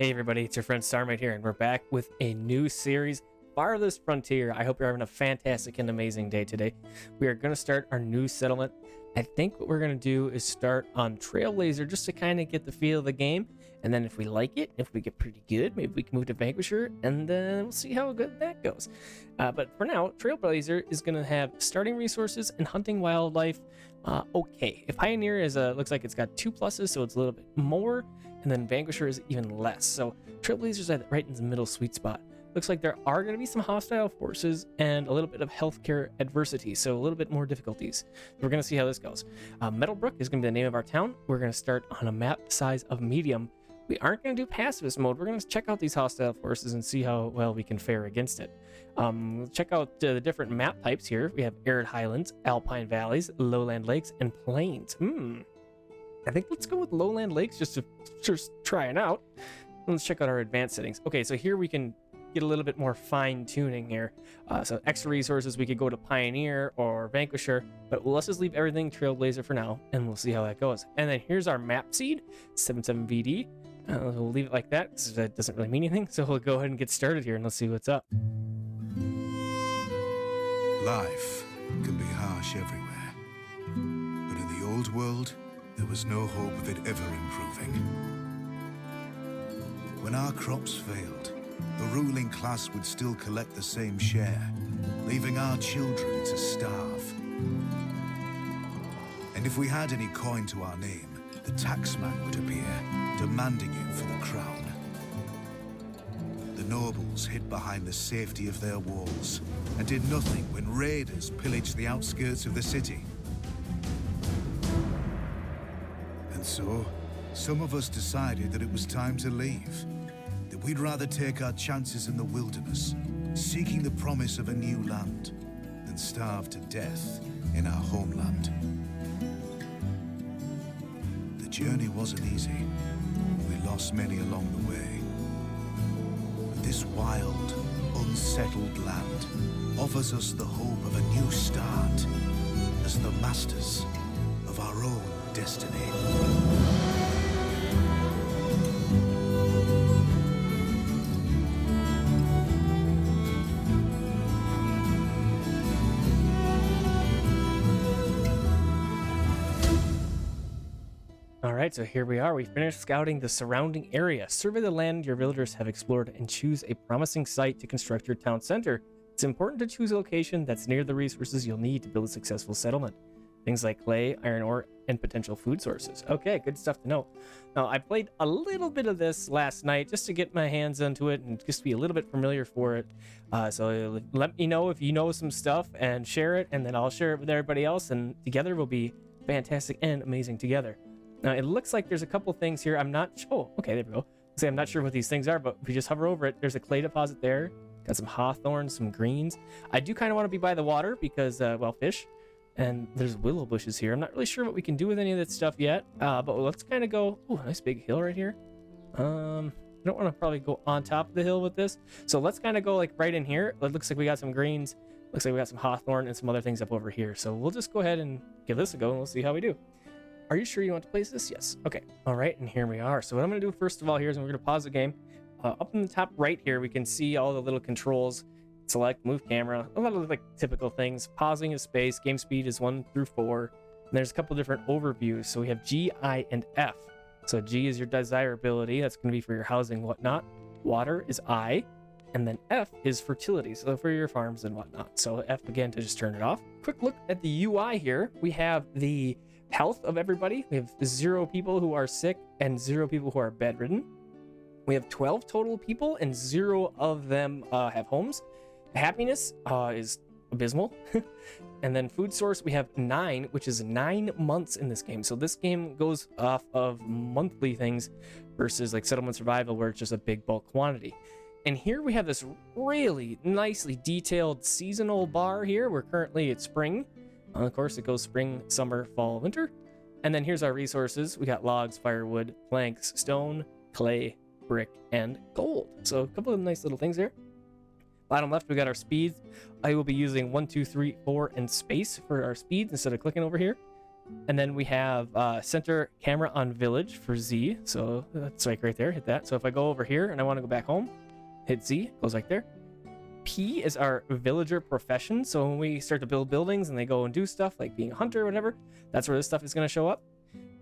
Hey everybody, it's your friend Sarmate here, and we're back with a new series, Farthest Frontier. I hope you're having a fantastic and amazing day today. We are going to start our new settlement. I think what we're going to do is start on Trailblazer just to kind of get the feel of the game, and then if we like it, if we get pretty good, maybe we can move to Vanquisher, and then we'll see how good that goes. But for now, Trailblazer is going to have starting resources and hunting wildlife. Okay, if Pioneer is looks like it's got 2 pluses, so it's a little bit more. And then Vanquisher is even less. So Trailblazer's right in the middle sweet spot. Looks like there are going to be some hostile forces and a little bit of healthcare adversity, so a little bit more difficulties. We're going to see how this goes. Metalbrook is going to be the name of our town. We're going to start on a map size of medium. We aren't going to do pacifist mode. We're going to check out these hostile forces and see how well we can fare against it. Check out the different map types here. We have arid highlands, alpine valleys, lowland lakes, and plains. I think let's go with lowland lakes just to try it out. Let's check out our advanced settings. Okay, so here we can get a little bit more fine tuning here. So extra resources, we could go to Pioneer or Vanquisher, but let's just leave everything Trailblazer for now, and we'll see how that goes. And then here's our map seed, 77VD. We'll leave it like that because that doesn't really mean anything. So we'll go ahead and get started here and let's see what's up. Life can be harsh everywhere, but in the old world, there was no hope of it ever improving. When our crops failed, the ruling class would still collect the same share, leaving our children to starve. And if we had any coin to our name, the taxman would appear, demanding it for the crown. The nobles hid behind the safety of their walls and did nothing when raiders pillaged the outskirts of the city. And so, some of us decided that it was time to leave, that we'd rather take our chances in the wilderness, seeking the promise of a new land, than starve to death in our homeland. The journey wasn't easy. We lost many along the way. But this wild, unsettled land offers us the hope of a new start as the masters of our own destiny. All right, so here we are. We finished scouting the surrounding area. Survey the land your villagers have explored and choose a promising site to construct your town center. It's important to choose a location that's near the resources you'll need to build a successful settlement. Things like clay, iron ore, and potential food sources. Okay, good stuff to know. Now, I played a little bit of this last night just to get my hands onto it and just be a little bit familiar for it. So let me know if you know some stuff and share it, and then I'll share it with everybody else, and together we'll be fantastic and amazing together. Now, it looks like there's a couple things here. I'm not sure. Oh, okay, there we go. I'm not sure what these things are, but if you just hover over it, there's a clay deposit there. Got some hawthorns, some greens. I do kind of want to be by the water because, well, fish. And there's willow bushes here. I'm not really sure what we can do with any of that stuff yet. But let's kind of go. Oh, nice big hill right here. I don't want to probably go on top of the hill with this. So let's kind of go like right in here. It looks like we got some greens. Looks like we got some hawthorn and some other things up over here. So we'll just go ahead and give this a go and we'll see how we do. Are you sure you want to place this? Yes. Okay. All right. And here we are. So what I'm going to do first of all here is we're going to pause the game. Up in the top right here, we can see all the little controls. Select, move camera, a lot of like typical things. Pausing is space. Game speed is 1 through 4. And there's a couple different overviews. So we have G, I, and F. So G is your desirability. That's going to be for your housing, whatnot. Water is I. And then F is fertility. So for your farms and whatnot. So F again to just turn it off. Quick look at the UI here. We have the health of everybody. We have 0 people who are sick and 0 people who are bedridden. We have 12 total people and 0 of them have homes. Happiness is abysmal. And then food source, we have 9, which is 9 months in this game. So this game goes off of monthly things versus like settlement survival where it's just a big bulk quantity. And here we have this really nicely detailed seasonal bar here. We're currently at spring. Of course, it goes spring, summer, fall, winter. And then here's our resources. We got logs, firewood, planks, stone, clay, brick, and gold. So a couple of nice little things there. Bottom left, we got our speeds. I will be using 1, 2, 3, 4, and space for our speeds instead of clicking over here. And then we have center camera on village for Z. So that's like right there, hit that. So if I go over here and I want to go back home, hit Z, goes like there. P is our villager profession. So when we start to build buildings and they go and do stuff like being a hunter or whatever, that's where this stuff is going to show up.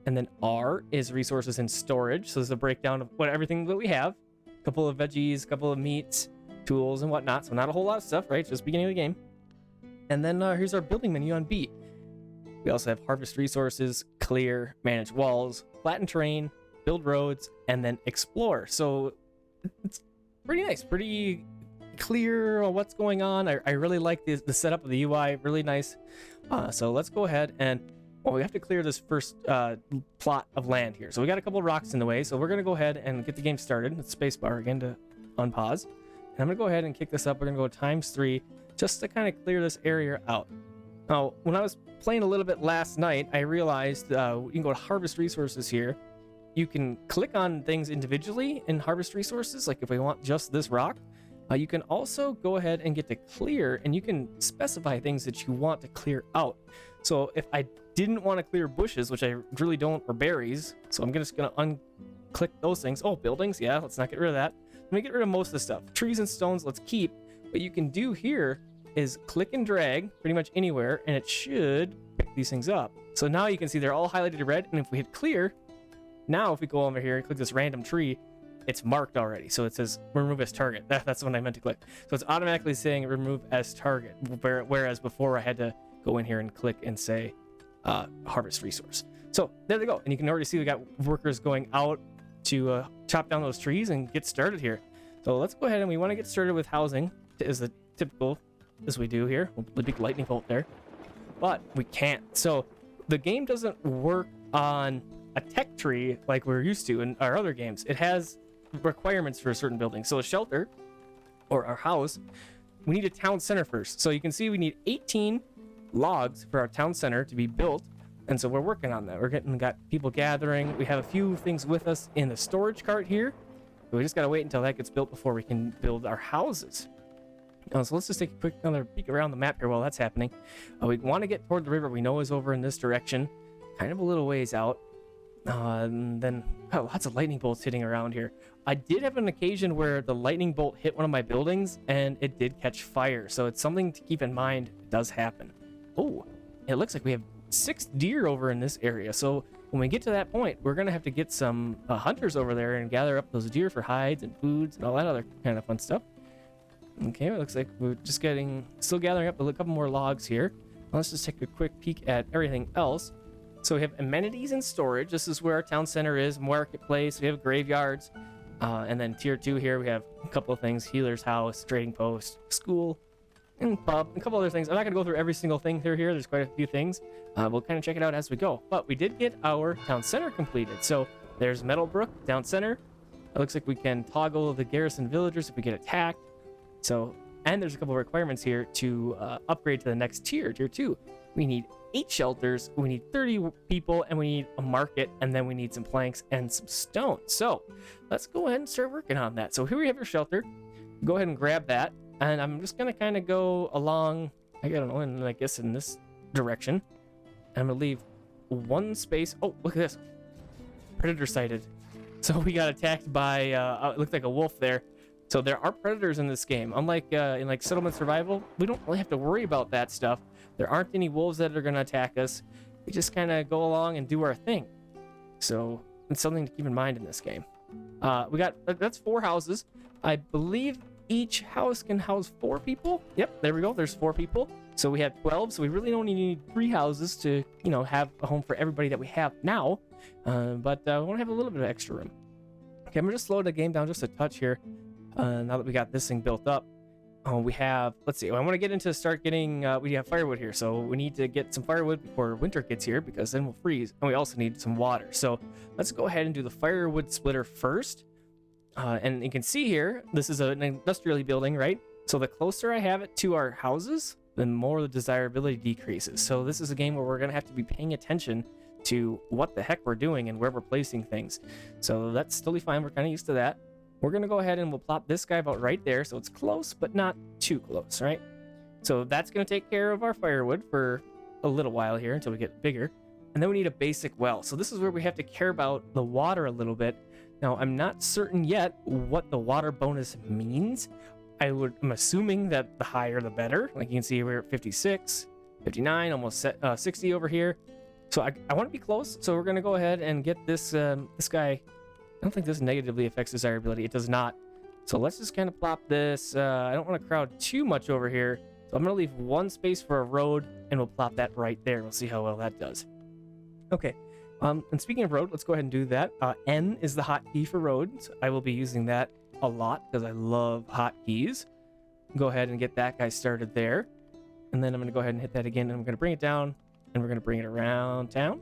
And then R is resources and storage. So this is a breakdown of everything that we have. A couple of veggies, a couple of meats, tools and whatnot. So not a whole lot of stuff, right? Just beginning of the game. And then here's our building menu on B. We also have harvest resources, clear, manage walls, flatten terrain, build roads, and then explore. So it's pretty nice, pretty clear on what's going on. I really like the setup of the UI, really nice. So let's go ahead and, we have to clear this first plot of land here. So we got a couple of rocks in the way, so we're going to go ahead and get the game started. It's spacebar again to unpause. And I'm going to go ahead and kick this up. We're going to go ×3 just to kind of clear this area out. Now, when I was playing a little bit last night, I realized you can go to harvest resources here. You can click on things individually in harvest resources, like if we want just this rock. You can also go ahead and get to clear, and you can specify things that you want to clear out. So if I didn't want to clear bushes, which I really don't, or berries, so I'm just going to unclick those things. Oh, buildings, yeah, let's not get rid of that. Let me get rid of most of the stuff. Trees and stones, let's keep. What you can do here is click and drag pretty much anywhere, and it should pick these things up. So now you can see they're all highlighted red, and if we hit clear, now if we go over here and click this random tree, it's marked already. So it says remove as target. That's what I meant to click. So it's automatically saying remove as target, whereas before I had to go in here and click and say harvest resource. So there they go. And you can already see we got workers going out to chop down those trees and get started here. So let's go ahead and we want to get started with housing as the typical as we do here. The big lightning bolt there. But we can't. So the game doesn't work on a tech tree like we're used to in our other games. It has requirements for a certain building. So a shelter or our house, we need a town center first. So you can see we need 18 logs for our town center to be built. And so we're working on that. Got people gathering. We have a few things with us in the storage cart here. We just got to wait until that gets built before we can build our houses. So let's just take a quick another peek around the map here while that's happening. We want to get toward the river we know is over in this direction, kind of a little ways out. And then lots of lightning bolts hitting around here. I did have an occasion where the lightning bolt hit one of my buildings and it did catch fire. So it's something to keep in mind. It does happen. Oh, it looks like we have 6 deer over in this area. So when we get to that point, we're going to have to get some hunters over there and gather up those deer for hides and foods and all that other kind of fun stuff. Okay, it looks like we're just still gathering up a couple more logs here. Let's just take a quick peek at everything else. So we have amenities and storage. This is where our town center is, marketplace. We have graveyards. And then tier 2 here, we have a couple of things. Healer's house, trading post, school, and pub, and a couple other things. I'm not going to go through every single thing through here. There's quite a few things. We'll kind of check it out as we go. But we did get our town center completed. So there's Metalbrook, town center. It looks like we can toggle the garrison villagers if we get attacked. So, and there's a couple of requirements here to upgrade to the next tier, tier 2. We need 8 shelters, we need 30 people, and we need a market, and then we need some planks and some stone. So let's go ahead and start working on that. So here we have your shelter. Go ahead and grab that, and I'm just gonna kind of go along, I don't know, and I guess in this direction. And I'm gonna leave one space. Oh, look at this, predator sighted. So we got attacked by it looked like a wolf there. So there are predators in this game. Unlike in like Settlement Survival, we don't really have to worry about that stuff. There aren't any wolves that are going to attack us. We just kind of go along and do our thing. So it's something to keep in mind in this game. That's 4 houses. I believe each house can house 4 people. Yep, there we go. There's 4 people. So we have 12. So we really only need 3 houses to, have a home for everybody that we have now. But we want to have a little bit of extra room. Okay, I'm going to slow the game down just a touch here. Now that we got this thing built up. We have, let's see, I want to get into we have firewood here. So we need to get some firewood before winter gets here because then we'll freeze. And we also need some water. So let's go ahead and do the firewood splitter first. And you can see here, this is an industrial building, right? So the closer I have it to our houses, the more the desirability decreases. So this is a game where we're going to have to be paying attention to what the heck we're doing and where we're placing things. So that's totally fine. We're kind of used to that. We're going to go ahead and we'll plop this guy about right there. So it's close, but not too close, right? So that's going to take care of our firewood for a little while here until we get bigger. And then we need a basic well. So this is where we have to care about the water a little bit. Now, I'm not certain yet what the water bonus means. I'm assuming that the higher the better. Like you can see, we're at 56, 59, almost 60 over here. So I want to be close. So we're going to go ahead and get this guy. I don't think this negatively affects desirability. It does not. So let's just kind of plop this. I don't want to crowd too much over here. So I'm going to leave one space for a road, and we'll plop that right there. We'll see how well that does. Okay. And speaking of road, let's go ahead and do that. N is the hotkey for roads. I will be using that a lot because I love hotkeys. Go ahead and get that guy started there. And then I'm going to go ahead and hit that again, and I'm going to bring it down, and we're going to bring it around town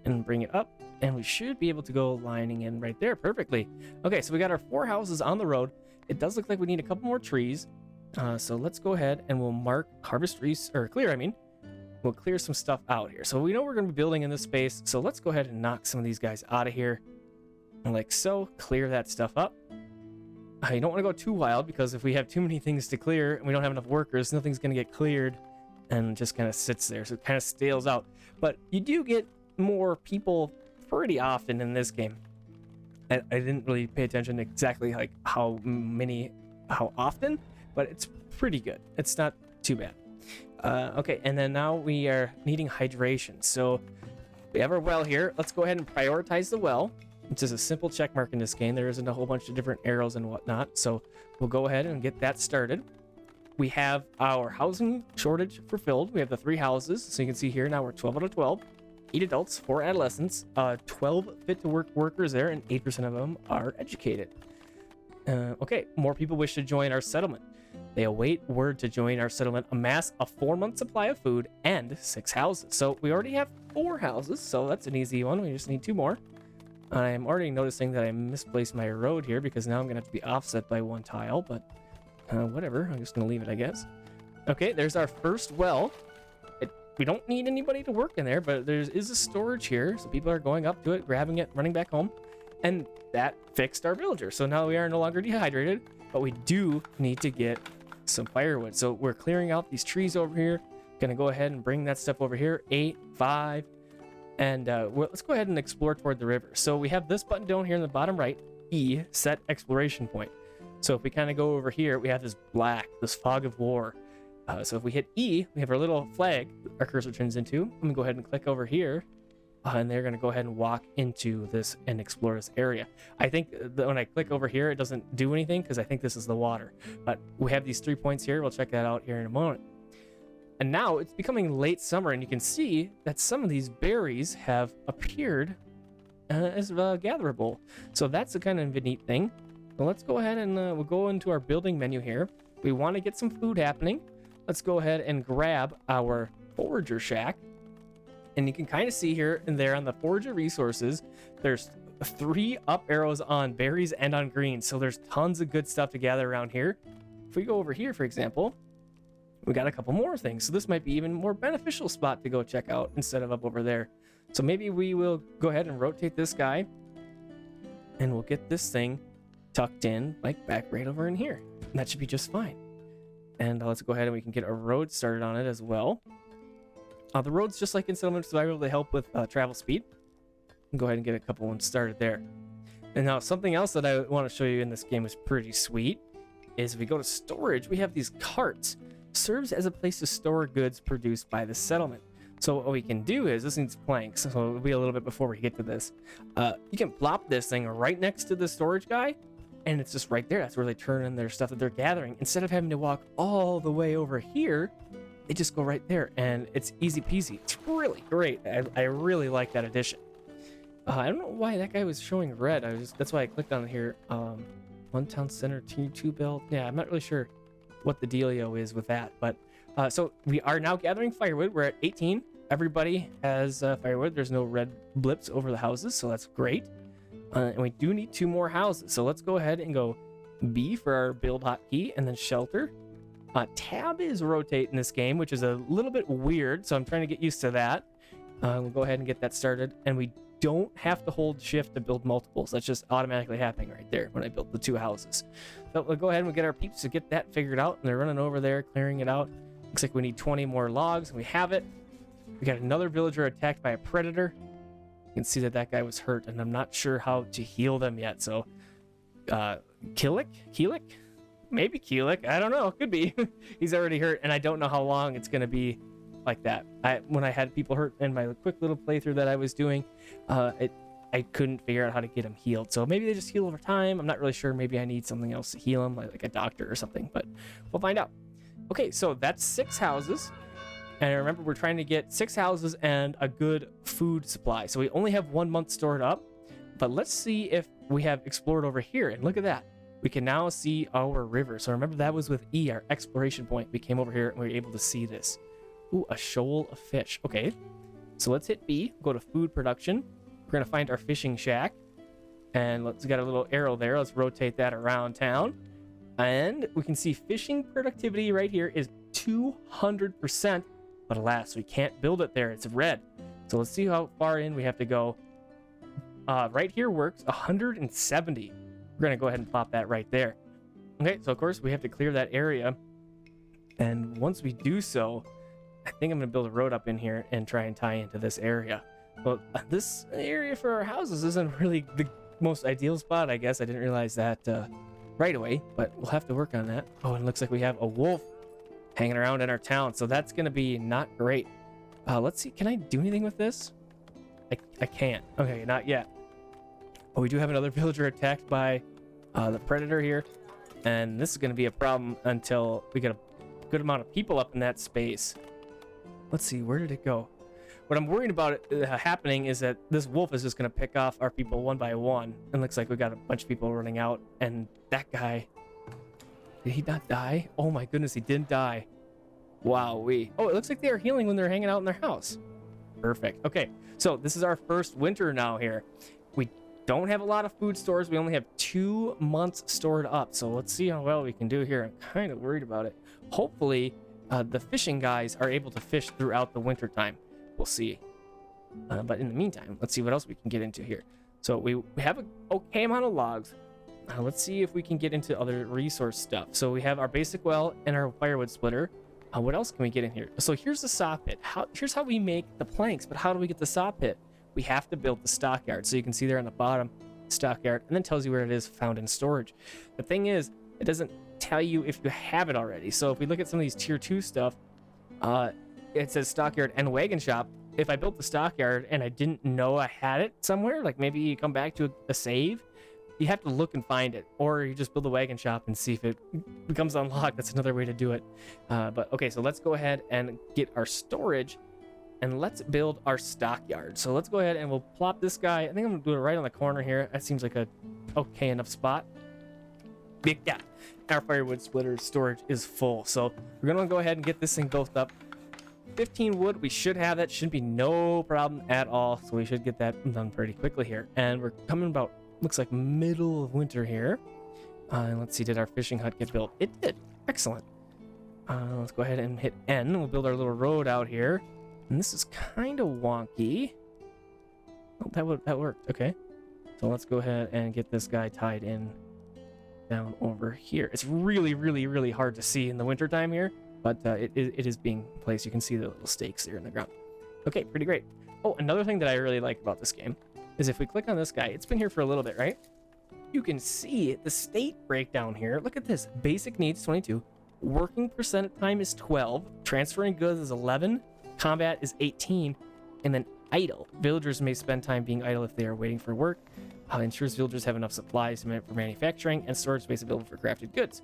and bring it up. And we should be able to go lining in right there perfectly. Okay, so we got our 4 houses on the road. It does look like we need a couple more trees. So let's go ahead and we'll mark harvest trees, or clear, I mean. We'll clear some stuff out here. So we know we're going to be building in this space. So let's go ahead and knock some of these guys out of here. Like so, clear that stuff up. You don't want to go too wild, because if we have too many things to clear and we don't have enough workers, nothing's going to get cleared and just kind of sits there. So it kind of stales out. But you do get more people pretty often in this game. I didn't really pay attention to exactly like how often, but it's pretty good. It's not too bad. Okay, and then now we are needing hydration. So we have our well here. Let's go ahead and prioritize the well, which is a simple check mark in this game. There isn't a whole bunch of different arrows and whatnot. So we'll go ahead and get that started. We have our housing shortage fulfilled. We have the 3 houses. So you can see here now we're 12 out of 12. 8 adults, 4 adolescents, 12 fit to work workers there, and 8% of them are educated. Okay, more people wish to join our settlement. They await word to join our settlement, amass a 4-month supply of food, and 6 houses. So we already have 4 houses, so that's an easy one. We just need 2 more. I'm already noticing that I misplaced my road here, because now I'm going to have to be offset by 1 tile, but whatever. I'm just going to leave it, I guess. Okay, there's our first well. We don't need anybody to work in there, but there is a storage here, so people are going up to it, grabbing it, running back home, and that fixed our villager. So now we are no longer dehydrated, but we do need to get some firewood. So we're clearing out these trees over here. Gonna go ahead and bring that stuff over here. 8, 5, and let's go ahead and explore toward the river. So we have this button down here in the bottom right, E, set exploration point. So if we kind of go over here, we have this fog of war. So if we hit E, we have our little flag our cursor turns into. I'm gonna go ahead and click over here, and they're gonna go ahead and walk into this and explore this area. I think that when I click over here, it doesn't do anything because I think this is the water. But we have these 3 points here. We'll check that out here in a moment. And now it's becoming late summer, and you can see that some of these berries have appeared as gatherable. So that's a kind of a neat thing. So let's go ahead and we'll go into our building menu here. We want to get some food happening. Let's go ahead and grab our forager shack. And you can kind of see here and there on the forager resources, there's 3 up arrows on berries and on greens. So there's tons of good stuff to gather around here. If we go over here, for example, we got a couple more things. So this might be even more beneficial spot to go check out instead of up over there. So maybe we will go ahead and rotate this guy, and we'll get this thing tucked in like back right over in here. And that should be just fine. And let's go ahead and we can get a road started on it as well. The roads, just like in Settlement Survival, they help with travel speed. Go ahead and get a couple ones started there. And now something else that I want to show you in this game is pretty sweet, is if we go to storage, we have these carts. Serves as a place to store goods produced by the settlement. So what we can do is, this needs planks, so it'll be a little bit before we get to this. You can plop this thing right next to the storage guy, and it's just right there. That's where they turn in their stuff that they're gathering. Instead of having to walk all the way over here, they just go right there, and it's easy peasy. It's really great. I really like that addition. I don't know why that guy was showing red. That's why I clicked on it here. 1 town center, T2 build. Yeah, I'm not really sure what the dealio is with that, but so we are now gathering firewood. We're at 18. Everybody has firewood. There's no red blips over the houses, so that's great. And we do need 2 more houses. So let's go ahead and go B for our build hotkey, and then shelter. Tab is rotate in this game, which is a little bit weird, so I'm trying to get used to that. We'll go ahead and get that started, and we don't have to hold shift to build multiples. That's just automatically happening right there when I built the 2 houses. So we'll go ahead and we'll get our peeps to get that figured out, and they're running over there, clearing it out. Looks like we need 20 more logs, and we have it. We got another villager attacked by a predator. You can see that that guy was hurt, and I'm not sure how to heal them yet. So, Keelik? Maybe Keelik. I don't know. Could be. He's already hurt, and I don't know how long it's going to be like that. When I had people hurt in my quick little playthrough that I was doing, I couldn't figure out how to get him healed. So maybe they just heal over time. I'm not really sure. Maybe I need something else to heal him, like a doctor or something, but we'll find out. Okay, so that's 6 houses. And remember, we're trying to get 6 houses and a good food supply. So we only have 1 month stored up, but let's see if we have explored over here. And look at that. We can now see our river. So remember, that was with E, our exploration point. We came over here and we were able to see this. Ooh, a shoal of fish. Okay, so let's hit B, go to food production. We're gonna find our fishing shack. And let's get a little arrow there. Let's rotate that around town. And we can see fishing productivity right here is 200%. But alas, we can't build it there. It's red. So let's see how far in we have to go. Right here works 170. We're going to go ahead and plop that right there. Okay, so of course we have to clear that area. And once we do so, I think I'm going to build a road up in here and try and tie into this area. Well, this area for our houses isn't really the most ideal spot, I guess. I didn't realize that right away, but we'll have to work on that. Oh, and it looks like we have a wolf hanging around in our town, so that's gonna be not great. Let's see, can I do anything with this? I can't. Okay, not yet. Oh, we do have another villager attacked by the predator here, and this is gonna be a problem until we get a good amount of people up in that space. Let's see, where did it go? What I'm worried about happening is that this wolf is just gonna pick off our people one by one, and looks like we got a bunch of people running out, and that guy, did he not die? Oh my goodness, he didn't die. Wow, oh, it looks like they are healing when they're hanging out in their house. Perfect. Okay, so this is our first winter now here. We don't have a lot of food stores. We only have 2 months stored up. So let's see how well we can do here. I'm kind of worried about it. Hopefully, the fishing guys are able to fish throughout the winter time. We'll see. But in the meantime, let's see what else we can get into here. So we have an okay amount of logs. Let's see if we can get into other resource stuff. So we have our basic well and our firewood splitter. What else can we get in here? So here's the saw pit. Here's how we make the planks, but how do we get the saw pit? We have to build the stockyard. So you can see there on the bottom, stockyard, and then tells you where it is found in storage. The thing is, it doesn't tell you if you have it already. So if we look at some of these tier 2 stuff, it says stockyard and wagon shop. If I built the stockyard and I didn't know I had it somewhere, like maybe you come back to a save, you have to look and find it, or you just build a wagon shop and see if it becomes unlocked. That's another way to do it. But okay, so let's go ahead and get our storage, and let's build our stockyard. So let's go ahead and we'll plop this guy. I think I'm gonna do it right on the corner here. That seems like a okay enough spot. Yeah, our firewood splitter storage is full, so we're gonna go ahead and get this thing built up. 15 wood, we should have that. Should be no problem at all. So we should get that done pretty quickly here. And we're coming about, looks like middle of winter here. And let's see, did our fishing hut get built? It did. Excellent. Let's go ahead and hit N. We'll build our little road out here. And this is kind of wonky. Oh, that worked. Okay. So let's go ahead and get this guy tied in down over here. It's really, really, really hard to see in the wintertime here, but it is being placed. You can see the little stakes there in the ground. Okay, pretty great. Oh, another thing that I really like about this game is if we click on this guy, it's been here for a little bit, right? You can see the state breakdown here. Look at this. Basic needs 22. Working percent time is 12. Transferring goods is 11. Combat is 18. And then idle. Villagers may spend time being idle if they are waiting for work. Ensures villagers have enough supplies for manufacturing and storage space available for crafted goods.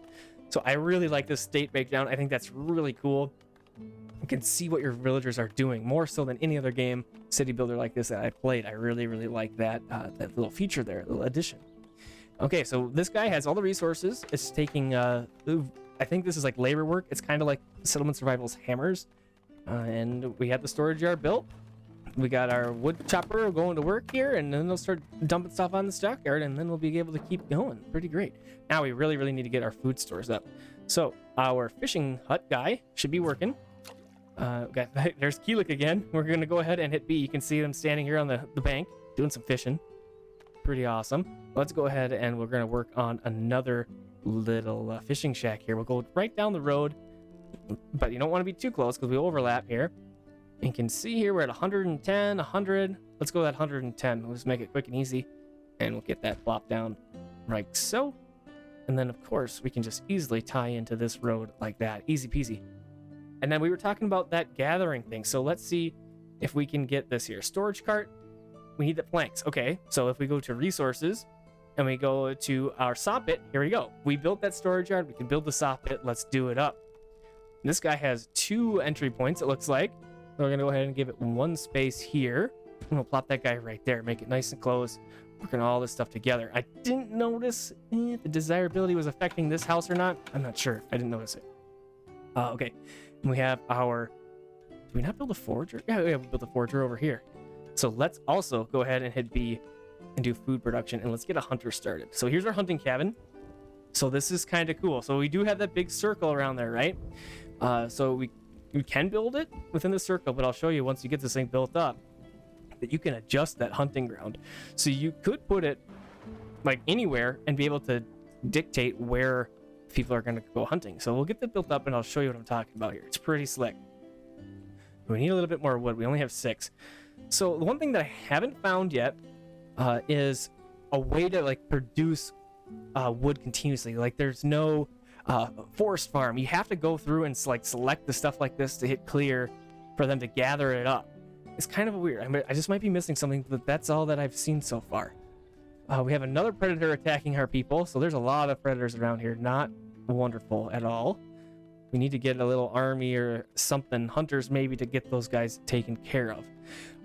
So I really like this state breakdown. I think that's really cool. You can see what your villagers are doing more so than any other game city builder like this that I played. I really, really like that that little feature there, little addition. Okay, so this guy has all the resources. It's taking, I think this is like labor work. It's kind of like Settlement Survival's hammers. And we have the storage yard built. We got our wood chopper going to work here, and then they'll start dumping stuff on the stockyard, and then we'll be able to keep going. Pretty great. Now we really, really need to get our food stores up. So our fishing hut guy should be working. There's Keelik again. We're going to go ahead and hit B. You can see them standing here on the bank doing some fishing. Pretty awesome. Let's go ahead and we're going to work on another little fishing shack here. We'll go right down the road, but you don't want to be too close because we overlap here. You can see here we're at 110, 100. Let's go at 110. We'll just make it quick and easy. And we'll get that plop down like so. And then, of course, we can just easily tie into this road like that. Easy peasy. And then we were talking about that gathering thing. So let's see if we can get this here. Storage cart. We need the planks. Okay, so if we go to resources and we go to our saw pit, here we go. We built that storage yard. We can build the saw pit. Let's do it up. This guy has 2 entry points, it looks like. So we're going to go ahead and give it 1 space here. And we'll plop that guy right there. Make it nice and close. Working all this stuff together. I didn't notice if the desirability was affecting this house or not. I'm not sure. I didn't notice it. Okay. And we have our... Did we not build a forager? Yeah, we built a forager over here. So let's also go ahead and hit B and do food production. And let's get a hunter started. So here's our hunting cabin. So this is kind of cool. So we do have that big circle around there, right? So we can build it within the circle, but I'll show you once you get this thing built up that you can adjust that hunting ground. So you could put it like anywhere and be able to dictate where people are going to go hunting. So we'll get that built up and I'll show you what I'm talking about here. It's pretty slick. We need a little bit more wood. We only have 6. So the one thing that I haven't found yet is a way to like produce wood continuously. Like there's no forest farm. You have to go through and like select the stuff like this to hit clear for them to gather it up. It's kind of weird. I just might be missing something, but that's all that I've seen so far. We have another predator attacking our people, so there's a lot of predators around here. Not wonderful at all. We need to get a little army or something, hunters maybe, to get those guys taken care of.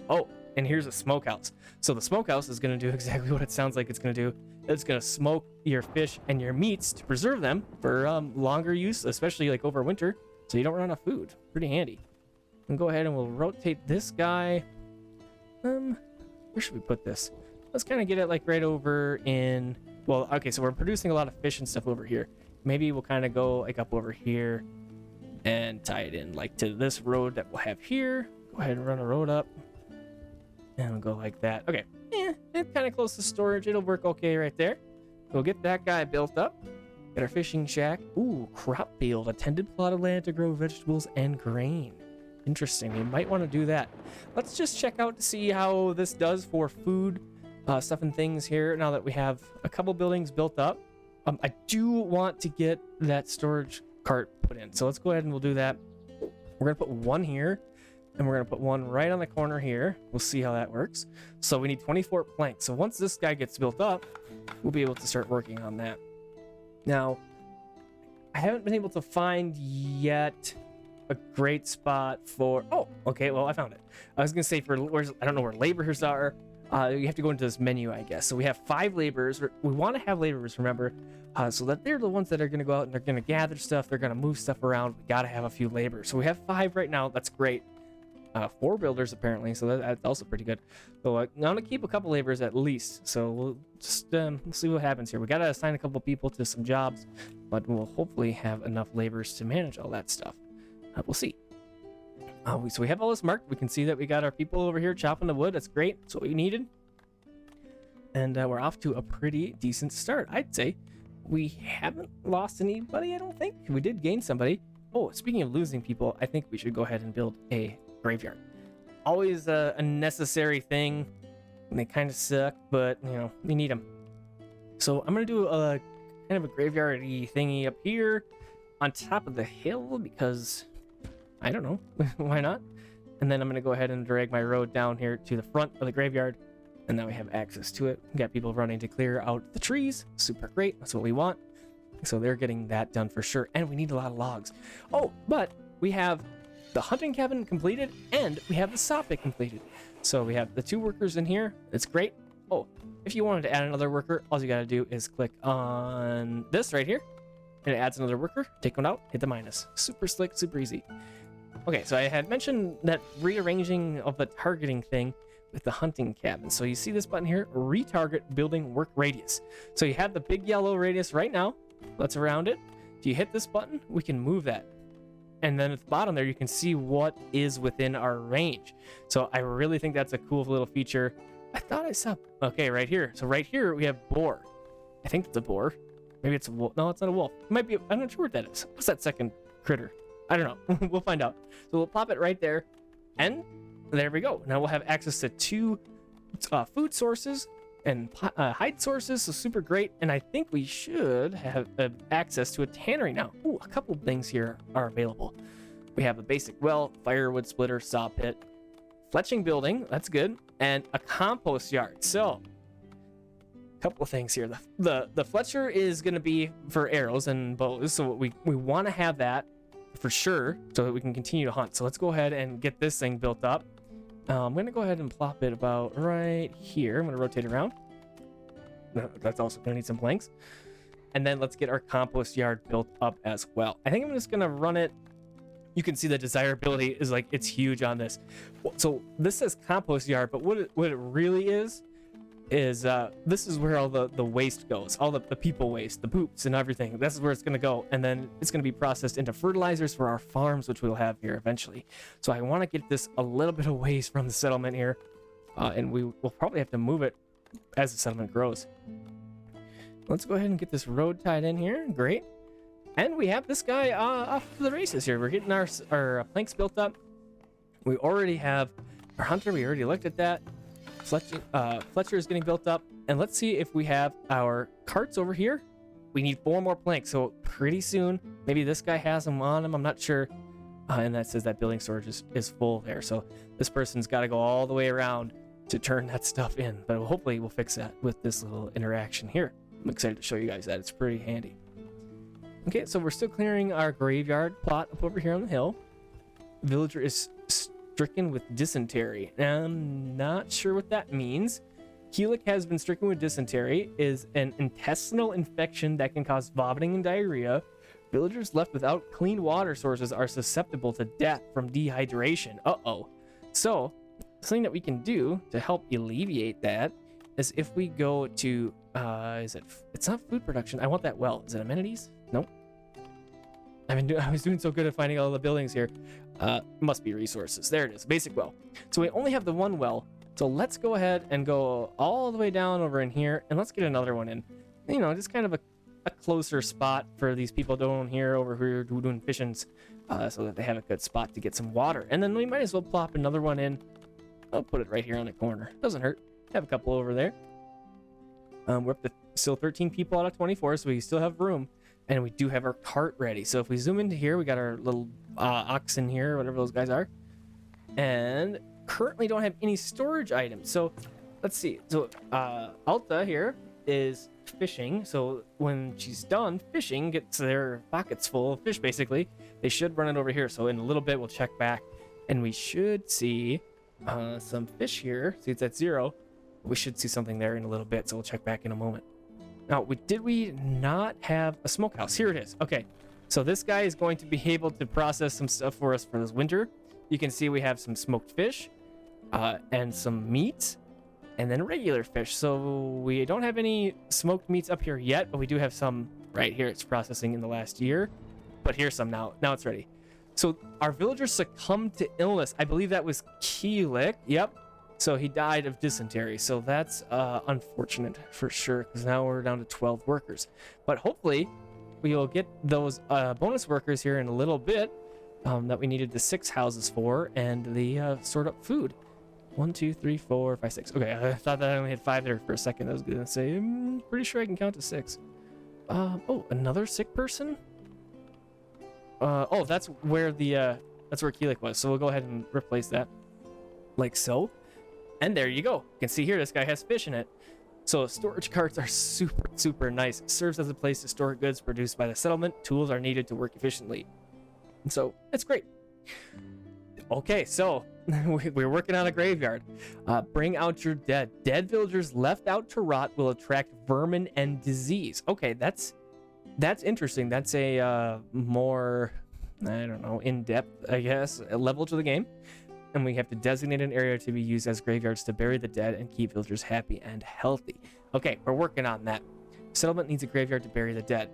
Oh, and here's a smokehouse. So the smokehouse is going to do exactly what it sounds like it's going to do. It's going to smoke your fish and your meats to preserve them for longer use, especially like over winter, so you don't run out of food. Pretty handy. And go ahead and we'll rotate this guy. Where should we put this? Let's kind of get it like right over in... Well, okay, so we're producing a lot of fish and stuff over here. Maybe we'll kind of go like up over here and tie it in like to this road that we'll have here. Go ahead and run a road up. And we'll go like that. Okay, it's kind of close to storage. It'll work okay right there. We'll get that guy built up. Get our fishing shack. Ooh, crop field. A tended plot of land to grow vegetables and grain. Interesting. We might want to do that. Let's just check out to see how this does for food stuff and things here now that we have a couple buildings built up. I do want to get that storage cart put in. So let's go ahead and we'll do that. We're going to put 1 here. And we're going to put 1 right on the corner here. We'll see how that works. So we need 24 planks. So once this guy gets built up, we'll be able to start working on that. Now, I haven't been able to find yet a great spot for... Oh, okay, well, I found it. I was going to say for... I don't know where laborers are. You have to go into this menu, I guess. So we have 5 laborers. We want to have laborers, remember, so that they're the ones that are going to go out and they're going to gather stuff. They're going to move stuff around. We got to have a few laborers. So we have 5 right now. That's great. 4 builders apparently, so that's also pretty good. So I'm gonna keep a couple laborers at least. So we'll just see what happens here. We gotta assign a couple people to some jobs, but we'll hopefully have enough laborers to manage all that stuff. We'll see. So we have all this marked. We can see that we got our people over here chopping the wood. That's great. That's what we needed. And we're off to a pretty decent start, I'd say. We haven't lost anybody, I don't think. We did gain somebody. Oh, speaking of losing people, I think we should go ahead and build a graveyard. Always a necessary thing, and they kind of suck, but you know, we need them. So I'm gonna do a kind of a graveyard-y thingy up here on top of the hill because I don't know why not. And then I'm gonna go ahead and drag my road down here to the front of the graveyard, and now we have access to it. We got people running to clear out the trees. Super great. That's what we want. So they're getting that done for sure, and we need a lot of logs. Oh, but we have the hunting cabin completed, and we have the saw pit completed. So we have the 2 workers in here. It's great. Oh, if you wanted to add another worker, all you gotta do is click on this right here, and it adds another worker. Take one out, hit the minus. Super slick, super easy. Okay, so I had mentioned that rearranging of the targeting thing with the hunting cabin. So you see this button here, retarget building work radius. So you have the big yellow radius right now. Let's around it. If you hit this button, we can move that. And then at the bottom there, you can see what is within our range. So I really think that's a cool little feature. I thought I saw, okay, right here. So right here, we have boar. I think it's a boar. Maybe it's a wolf. No, it's not a wolf. It might be, I'm not sure what that is. What's that second critter? I don't know. We'll find out. So we'll pop it right there. And there we go. Now we'll have access to 2 food sources and hide sources, so super great. And I think we should have access to a tannery now. Ooh, a couple things here are available. We have a basic well, firewood splitter, saw pit, fletching building, that's good, and a compost yard. So a couple of things here. The fletcher is going to be for arrows and bows, so we want to have that for sure so that we can continue to hunt. So let's go ahead and get this thing built up. I'm going to go ahead and plop it about right here. I'm going to rotate around. No, that's also going to need some planks. And then let's get our compost yard built up as well. I think I'm just going to run it. You can see the desirability is like, it's huge on this. So this says compost yard, but what it really is this is where all the waste goes, all the people waste, the poops and everything. This is where it's going to go, and then it's going to be processed into fertilizers for our farms, which we'll have here eventually. So I want to get this a little bit away from the settlement here, and we will probably have to move it as the settlement grows. Let's go ahead and get this road tied in here. Great. And we have this guy off to the races here. We're getting our planks built up. We already have our hunter. We already looked at that. Fletcher is getting built up. And let's see if we have our carts over here. We need 4 more planks. So pretty soon, maybe this guy has them on him. I'm not sure. And that says that building storage is full there. So this person's got to go all the way around to turn that stuff in. But hopefully we'll fix that with this little interaction here. I'm excited to show you guys that. It's pretty handy. Okay, so we're still clearing our graveyard plot up over here on the hill. Villager is stricken with dysentery. I'm not sure what that means. Keelik has been stricken with dysentery, is an intestinal infection that can cause vomiting and diarrhea. Villagers left without clean water sources are susceptible to death from dehydration. Uh-oh. So, something that we can do to help alleviate that is if we go to, it's not food production. I want that well. Is it amenities? Nope. I was doing so good at finding all the buildings here. Must be resources. There it is. Basic well. So we only have the one well. So let's go ahead and go all the way down over in here, and let's get another one in. You know, just kind of a closer spot for these people down here over here doing fishings, so that they have a good spot to get some water. And then we might as well plop another one in. I'll put it right here on the corner. Doesn't hurt. Have a couple over there. We're up to still 13 people out of 24, so we still have room. And we do have our cart ready. So if we zoom into here, we got our little oxen here, whatever those guys are. And currently don't have any storage items. So let's see. So Alta here is fishing. So when she's done fishing, gets their pockets full of fish, basically. They should run it over here. So in a little bit, we'll check back. And we should see some fish here. See, it's at 0. We should see something there in a little bit. So we'll check back in a moment. Now, did we not have a smokehouse? Here it is. Okay, so this guy is going to be able to process some stuff for us for this winter. You can see we have some smoked fish and some meat and then regular fish. So we don't have any smoked meats up here yet, but we do have some right here. It's processing in the last year, but here's some now. Now it's ready. So our villagers succumbed to illness. I believe that was Keelik. Yep. So he died of dysentery. So that's unfortunate for sure, because now we're down to 12 workers. But hopefully we will get those bonus workers here in a little bit that we needed the 6 houses for, and the sort up food. 1, 2, 3, 4, 5, 6. Okay, I thought that I only had 5 there for a second. I was going to say, I'm pretty sure I can count to 6. Oh, another sick person? Oh, that's where that's where Keelik was. So we'll go ahead and replace that like so. And there you go. You can see here, this guy has fish in it. So storage carts are super, super nice. It serves as a place to store goods produced by the settlement. Tools are needed to work efficiently. And so it's great. Okay, so we're working on a graveyard. Bring out your dead. Dead villagers left out to rot will attract vermin and disease. Okay, that's interesting. That's a more, I don't know, in-depth, I guess, level to the game. And we have to designate an area to be used as graveyards to bury the dead and keep villagers happy and healthy. Okay, we're working on that. Settlement needs a graveyard to bury the dead.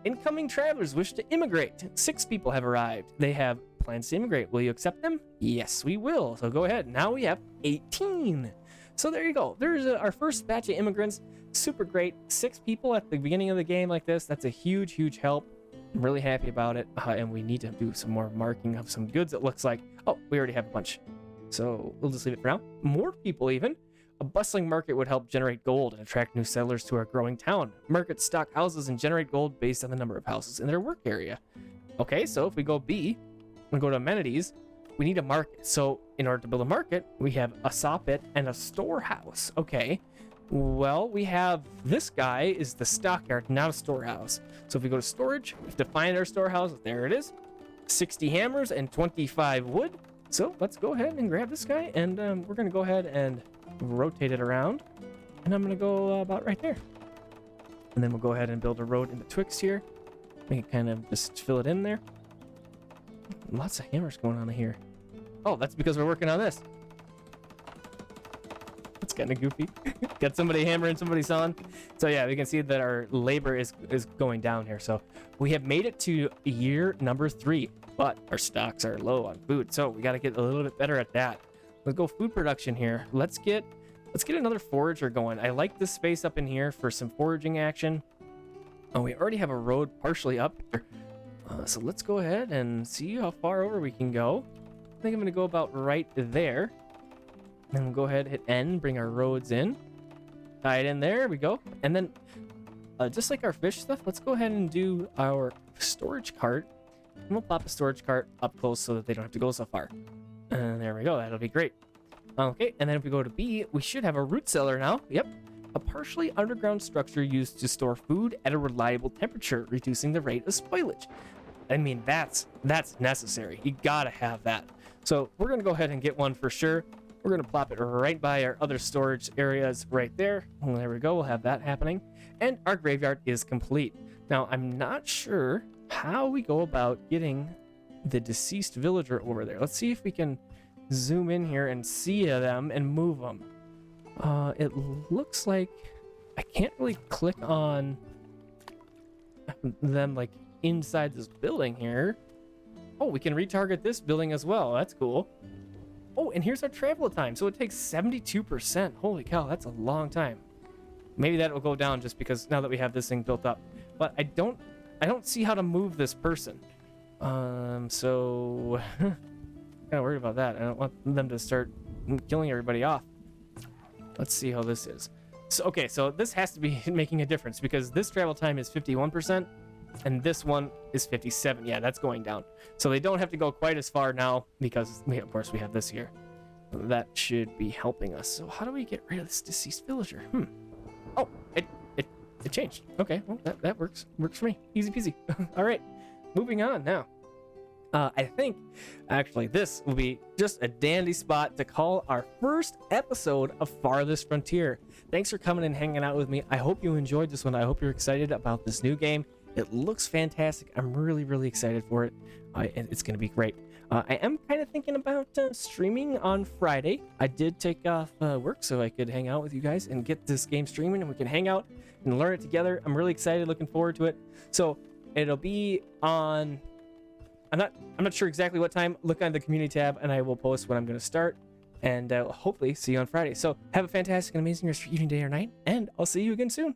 Incoming travelers wish to immigrate. 6 people have arrived. They have plans to immigrate. Will you accept them? Yes, we will. So go ahead. Now we have 18. So there you go. There's our first batch of immigrants. Super great. 6 people at the beginning of the game like this. That's a huge, huge help. I'm really happy about it, and we need to do some more marking of some goods. It looks like, oh, we already have a bunch, so we'll just leave it for now. More people even. A bustling market would help generate gold and attract new settlers to our growing town. Markets stock houses and generate gold based on the number of houses in their work area. Okay, so if we go B and go to amenities, we need a market. So in order to build a market, we have a saw pit and a storehouse. Okay, well, we have this guy is the stockyard, not a storehouse. So if we go to storage, we have to find our storehouse. There it is. 60 hammers and 25 wood. So let's go ahead and grab this guy, and we're going to go ahead and rotate it around, and I'm going to go about right there. And then we'll go ahead and build a road in betwixt here. We can kind of just fill it in there. Lots of hammers going on here. Oh, that's because we're working on this. That's kind of goofy. Got somebody hammering, somebody sawing. So yeah, we can see that our labor is going down here. So we have made it to year number 3, but our stocks are low on food. So we got to get a little bit better at that. Let's go food production here. Let's get another forager going. I like this space up in here for some foraging action. Oh, we already have a road partially up here. So let's go ahead and see how far over we can go. I think I'm going to go about right there. And we'll go ahead and hit N, bring our roads in. Tie it in there, we go. And then, just like our fish stuff, let's go ahead and do our storage cart. And we'll pop a storage cart up close so that they don't have to go so far. And there we go, that'll be great. Okay, and then if we go to B, we should have a root cellar now. Yep. A partially underground structure used to store food at a reliable temperature, reducing the rate of spoilage. I mean, that's necessary. You gotta have that. So we're gonna go ahead and get one for sure. We're gonna plop it right by our other storage areas right there. Well, there we go, we'll have that happening. And our graveyard is complete. Now, I'm not sure how we go about getting the deceased villager over there. Let's see if we can zoom in here and see them and move them. It looks like I can't really click on them like inside this building here. Oh, we can retarget this building as well. That's cool. Oh, and here's our travel time. So it takes 72%. Holy cow, that's a long time. Maybe that will go down just because now that we have this thing built up. But I don't see how to move this person. So kind of worried about that. I don't want them to start killing everybody off. Let's see how this is. So okay, so this has to be making a difference because this travel time is 51% and this one is 57. Yeah, that's going down. So they don't have to go quite as far now because of course we have this here. That should be helping us. So how do we get rid of this deceased villager? Oh, it changed. Okay, well that works for me. Easy peasy. All right, moving on now. I think actually this will be just a dandy spot to call our first episode of Farthest Frontier. Thanks for coming and hanging out with me. I hope you enjoyed this one. I hope you're excited about this new game. It looks fantastic. I'm really excited for it. It's going to be great. I am kind of thinking about streaming on Friday. I did take off work so I could hang out with you guys and get this game streaming and we can hang out and learn it together. I'm really excited, looking forward to it. So it'll be on... I'm not sure exactly what time. Look on the community tab and I will post when I'm going to start, and hopefully see you on Friday. So have a fantastic and amazing rest of your evening, day, or night, and I'll see you again soon.